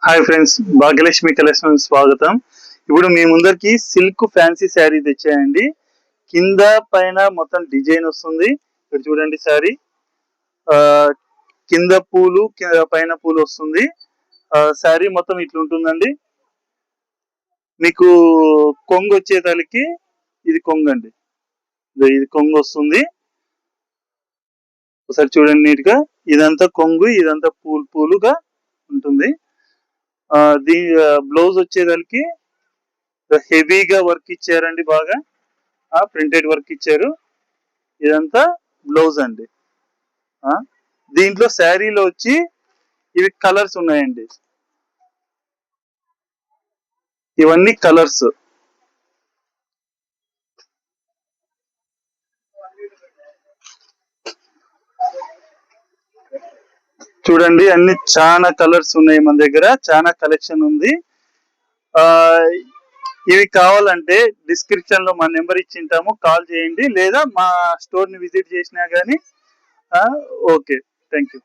Hi friends, Bhagyalakshmi collection స్వాగతం. ఇప్పుడు మీ ముందరికి సిల్క్ ఫ్యాన్సీ శారీ తెచ్చాయండి. కింద పైన మొత్తం డిజైన్ వస్తుంది. ఇక్కడ చూడండి శారీ, కింద పూలు పైన పూలు వస్తుంది. శారీ మొత్తం ఇట్లుంటుందండి. మీకు కొంగు వచ్చేదానికి ఇది కొంగు అండి, ఇది కొంగు వస్తుంది. ఒకసారి చూడండి నీట్ గా, ఇదంతా కొంగు, ఇదంతా పూలు పూలుగా ఉంటుంది. దీని బ్లౌజ్ వచ్చేదానికి హెవీగా వర్క్ ఇచ్చారండి, బాగా ప్రింటెడ్ వర్క్ ఇచ్చారు. ఇదంతా బ్లౌజ్ అండి. దీంట్లో శారీలో వచ్చి ఇవి కలర్స్ ఉన్నాయండి. ఇవన్నీ కలర్స్. చూడండి, అన్ని చాలా కలర్స్ ఉన్నాయి మన దగ్గర, చాలా కలెక్షన్ ఉంది. ఇవి కావాలంటే డిస్క్రిప్షన్ లో మా నెంబర్ ఇచ్చింటాము, కాల్ చేయండి, లేదా మా స్టోర్ ని విజిట్ చేసినా గానీ. Okay, thank you.